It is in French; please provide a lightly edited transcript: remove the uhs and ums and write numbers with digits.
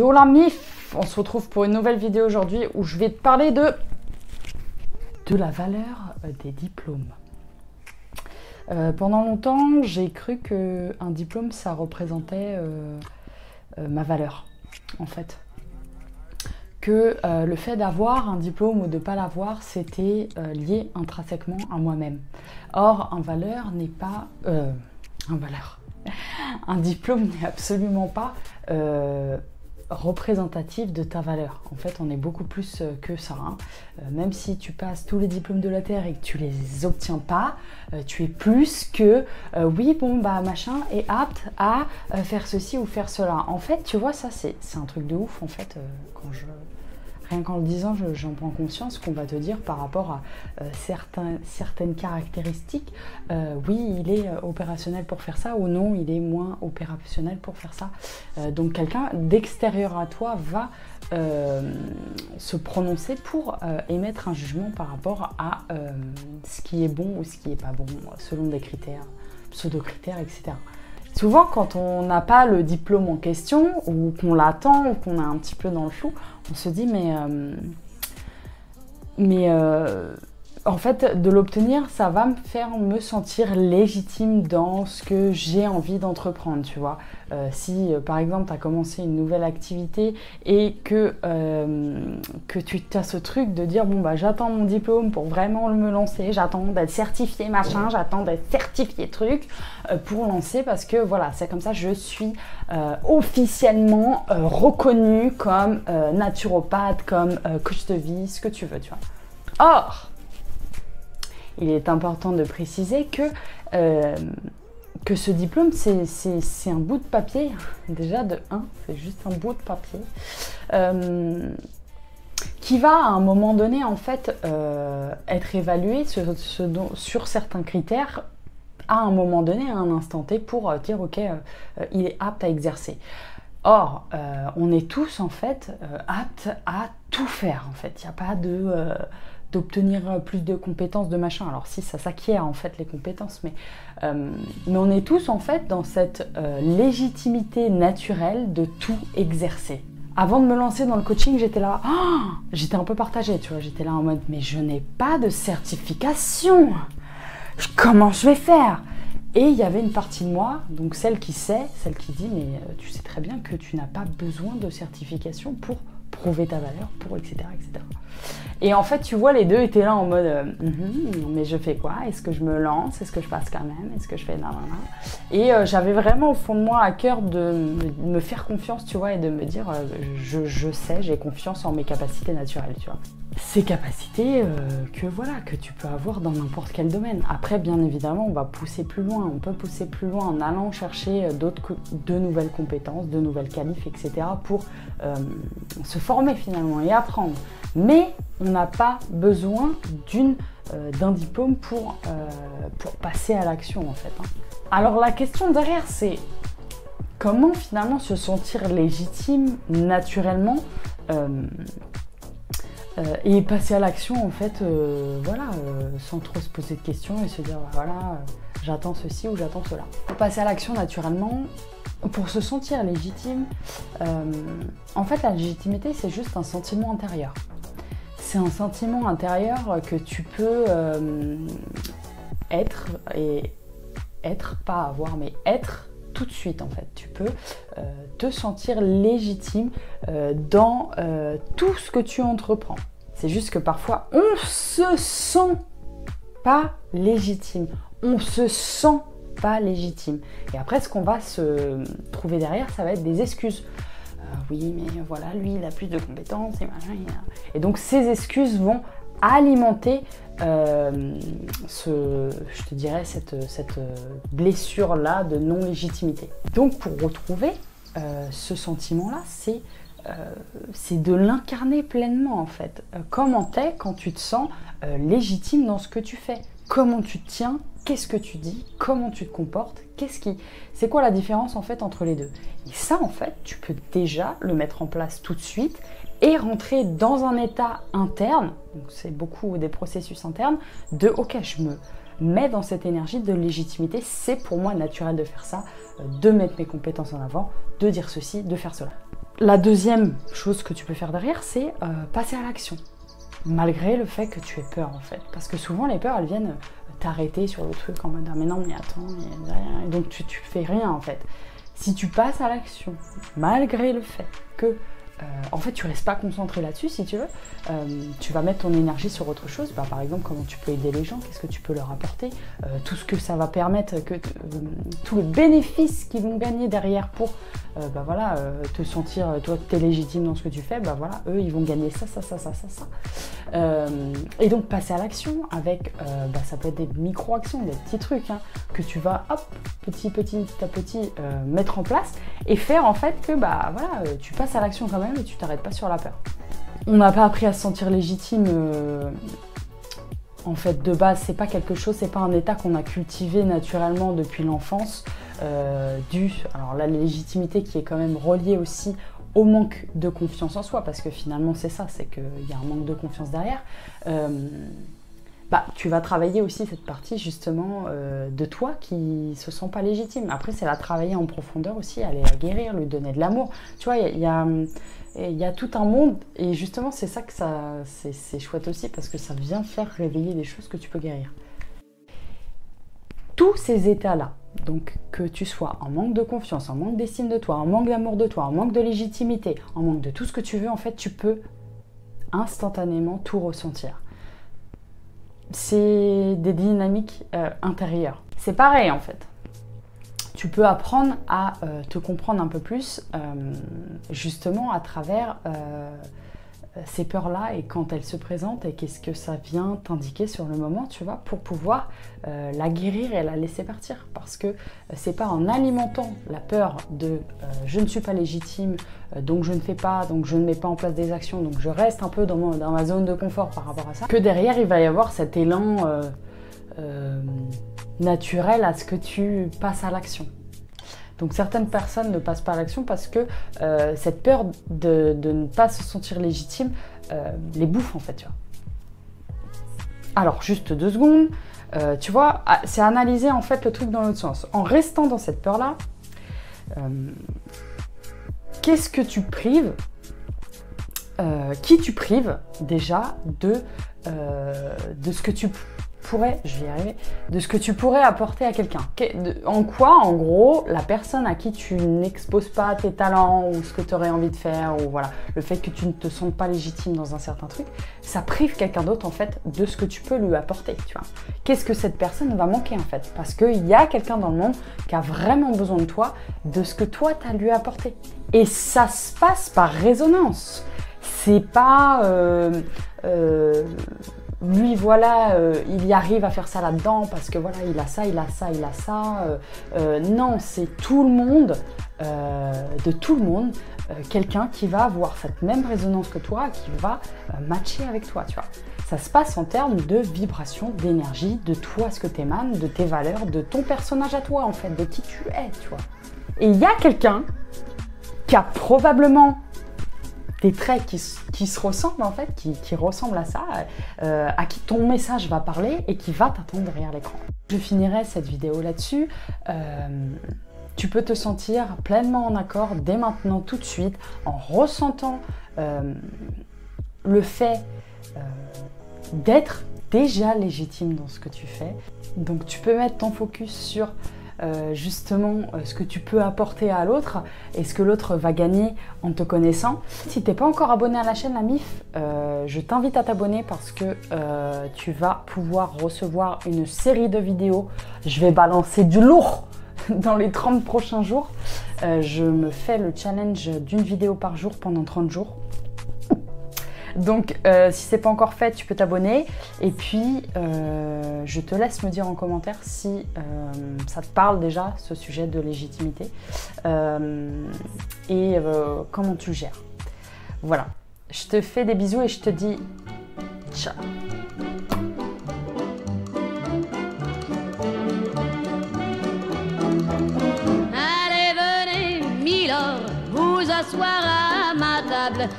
Yo la mif, on se retrouve pour une nouvelle vidéo aujourd'hui où je vais te parler de la valeur des diplômes. Pendant longtemps, j'ai cru qu'un diplôme, ça représentait ma valeur, en fait. Que le fait d'avoir un diplôme ou de ne pas l'avoir, c'était lié intrinsèquement à moi-même. Or, un diplôme n'est absolument pas représentatif de ta valeur. En fait, on est beaucoup plus que ça. Hein. Même si tu passes tous les diplômes de la Terre et que tu les obtiens pas, tu es plus que oui, bon, bah machin est apte à faire ceci ou faire cela. En fait, tu vois, ça, c'est un truc de ouf, en fait, rien qu'en le disant, j'en prends conscience qu'on va te dire par rapport à certaines caractéristiques, oui, il est opérationnel pour faire ça ou non, il est moins opérationnel pour faire ça. Donc quelqu'un d'extérieur à toi va se prononcer pour émettre un jugement par rapport à ce qui est bon ou ce qui n'est pas bon, selon des critères, pseudo-critères, etc. Souvent, quand on n'a pas le diplôme en question, ou qu'on l'attend, ou qu'on est un petit peu dans le flou, on se dit en fait, de l'obtenir, ça va me faire me sentir légitime dans ce que j'ai envie d'entreprendre, tu vois. Si, par exemple, tu as commencé une nouvelle activité et que tu as ce truc de dire, bon, bah, j'attends mon diplôme pour vraiment me lancer, j'attends d'être certifié machin, j'attends d'être certifié truc pour lancer parce que, voilà, c'est comme ça, je suis officiellement reconnue comme naturopathe, comme coach de vie, ce que tu veux, tu vois. Or, il est important de préciser que ce diplôme, c'est un bout de papier. Déjà, de 1, c'est juste un bout de papier qui va, à un moment donné, en fait, être évalué sur certains critères à un moment donné, à un instant T, pour dire, ok, il est apte à exercer. Or, on est tous, en fait, aptes à tout faire, en fait. Il n'y a pas d'obtenir plus de compétences, de machin. Alors si, ça s'acquiert en fait les compétences, mais on est tous en fait dans cette légitimité naturelle de tout exercer. Avant de me lancer dans le coaching, j'étais là, j'étais un peu partagée, tu vois, j'étais là en mode, mais je n'ai pas de certification, comment je vais faire? Et il y avait une partie de moi, donc celle qui sait, celle qui dit, mais tu sais très bien que tu n'as pas besoin de certification pour prouver ta valeur, pour etc., etc. Et en fait, tu vois, les deux étaient là en mode mais je fais quoi? Est-ce que je me lance? Est-ce que je passe quand même? Est-ce que je fais nanana? Et j'avais vraiment au fond de moi à cœur de me faire confiance, tu vois, et de me dire je sais, j'ai confiance en mes capacités naturelles, tu vois. Ces capacités que tu peux avoir dans n'importe quel domaine. Après, bien évidemment, on va pousser plus loin. On peut pousser plus loin en allant chercher de nouvelles compétences, de nouvelles qualifs, etc. pour se former finalement et apprendre. Mais on n'a pas besoin d'un diplôme pour passer à l'action, en fait. Hein. Alors la question derrière, c'est comment finalement se sentir légitime naturellement et passer à l'action, en fait, sans trop se poser de questions et se dire, voilà, j'attends ceci ou j'attends cela. Pour passer à l'action naturellement, pour se sentir légitime, en fait, la légitimité, c'est juste un sentiment intérieur. C'est un sentiment intérieur que tu peux pas avoir, mais être tout de suite, en fait. Tu peux te sentir légitime dans tout ce que tu entreprends. C'est juste que parfois, on se sent pas légitime. On se sent pas légitime. Et après, ce qu'on va se trouver derrière, ça va être des excuses. Oui, mais voilà, lui, il a plus de compétences et machin. Et donc, ces excuses vont alimenter je te dirais, cette blessure-là de non-légitimité. Donc, pour retrouver ce sentiment-là, c'est de l'incarner pleinement, en fait. Comment t'es quand tu te sens légitime dans ce que tu fais? Comment tu te tiens? Qu'est-ce que tu dis? Comment tu te comportes? C'est quoi la différence, en fait, entre les deux? Et ça, en fait, tu peux déjà le mettre en place tout de suite et rentrer dans un état interne, donc c'est beaucoup des processus internes, de ok, je me mets dans cette énergie de légitimité, c'est pour moi naturel de faire ça, de mettre mes compétences en avant, de dire ceci, de faire cela. La deuxième chose que tu peux faire derrière, c'est passer à l'action. Malgré le fait que tu aies peur, en fait. Parce que souvent, les peurs, elles viennent t'arrêter sur le truc en mode « Ah mais non, mais attends, et donc tu fais rien, en fait. » Si tu passes à l'action, malgré le fait que en fait, tu restes pas concentré là-dessus, si tu veux. Tu vas mettre ton énergie sur autre chose. Bah, par exemple, comment tu peux aider les gens, qu'est-ce que tu peux leur apporter, tout ce que ça va permettre, tous les bénéfices qu'ils vont gagner derrière pour bah, voilà, te sentir, toi, que tu es légitime dans ce que tu fais. Bah, voilà, eux, ils vont gagner ça. Et donc, passer à l'action avec, bah, ça peut être des micro-actions, des petits trucs que tu vas, hop, petit à petit, mettre en place et faire en fait que, bah, voilà, tu passes à l'action quand même et tu t'arrêtes pas sur la peur. On n'a pas appris à se sentir légitime en fait de base, c'est pas quelque chose, c'est pas un état qu'on a cultivé naturellement depuis l'enfance, alors la légitimité qui est quand même reliée aussi au manque de confiance en soi, parce que finalement c'est ça, c'est qu'il y a un manque de confiance derrière. Bah, tu vas travailler aussi cette partie justement de toi qui se sent pas légitime. Après, c'est la travailler en profondeur aussi, aller la guérir, lui donner de l'amour. Tu vois, il y a tout un monde et justement, c'est ça que c'est chouette aussi parce que ça vient faire réveiller des choses que tu peux guérir. Tous ces états-là, donc que tu sois en manque de confiance, en manque d'estime de toi, en manque d'amour de toi, en manque de légitimité, en manque de tout ce que tu veux, en fait, tu peux instantanément tout ressentir. C'est des dynamiques intérieures. C'est pareil en fait. Tu peux apprendre à te comprendre un peu plus justement à travers ces peurs-là et quand elles se présentent et qu'est-ce que ça vient t'indiquer sur le moment, tu vois, pour pouvoir la guérir et la laisser partir. Parce que c'est pas en alimentant la peur de je ne suis pas légitime, donc je ne fais pas, donc je ne mets pas en place des actions, donc je reste un peu dans ma zone de confort par rapport à ça, que derrière il va y avoir cet élan naturel à ce que tu passes à l'action. Donc certaines personnes ne passent pas à l'action parce que cette peur de ne pas se sentir légitime les bouffe en fait, tu vois. Alors juste 2 secondes, tu vois, c'est analyser en fait le truc dans l'autre sens. En restant dans cette peur-là, qu'est-ce que tu prives, qui tu prives déjà de ce que tu pourrais, je vais y arriver, de ce que tu pourrais apporter à quelqu'un. En quoi, en gros, la personne à qui tu n'exposes pas tes talents ou ce que tu aurais envie de faire, ou voilà, le fait que tu ne te sentes pas légitime dans un certain truc, ça prive quelqu'un d'autre en fait de ce que tu peux lui apporter, tu vois. Qu'est-ce que cette personne va manquer en fait? Parce qu'il y a quelqu'un dans le monde qui a vraiment besoin de toi, de ce que toi tu as lui apporté. Et ça se passe par résonance. C'est pas lui voilà, il y arrive à faire ça là-dedans parce que voilà, il a ça. Non, c'est tout le monde, de tout le monde, quelqu'un qui va avoir cette même résonance que toi, qui va matcher avec toi, tu vois. Ça se passe en termes de vibration, d'énergie, de toi, ce que tu émanes, de tes valeurs, de ton personnage à toi, en fait, de qui tu es, tu vois. Et il y a quelqu'un qui a probablement des traits qui se ressemblent en fait, qui ressemblent à ça, à qui ton message va parler et qui va t'attendre derrière l'écran. Je finirai cette vidéo là-dessus. Tu peux te sentir pleinement en accord dès maintenant, tout de suite, en ressentant le fait d'être déjà légitime dans ce que tu fais. Donc tu peux mettre ton focus sur justement ce que tu peux apporter à l'autre et ce que l'autre va gagner en te connaissant. Si tu n'es pas encore abonné à la chaîne La Mif, je t'invite à t'abonner parce que tu vas pouvoir recevoir une série de vidéos. Je vais balancer du lourd dans les 30 prochains jours. Je me fais le challenge d'une vidéo par jour pendant 30 jours. Donc si c'est pas encore fait, tu peux t'abonner et puis je te laisse me dire en commentaire si ça te parle déjà, ce sujet de légitimité et comment tu le gères. Voilà, je te fais des bisous et je te dis ciao. Allez, venez, Milord, vous asseoir à ma table.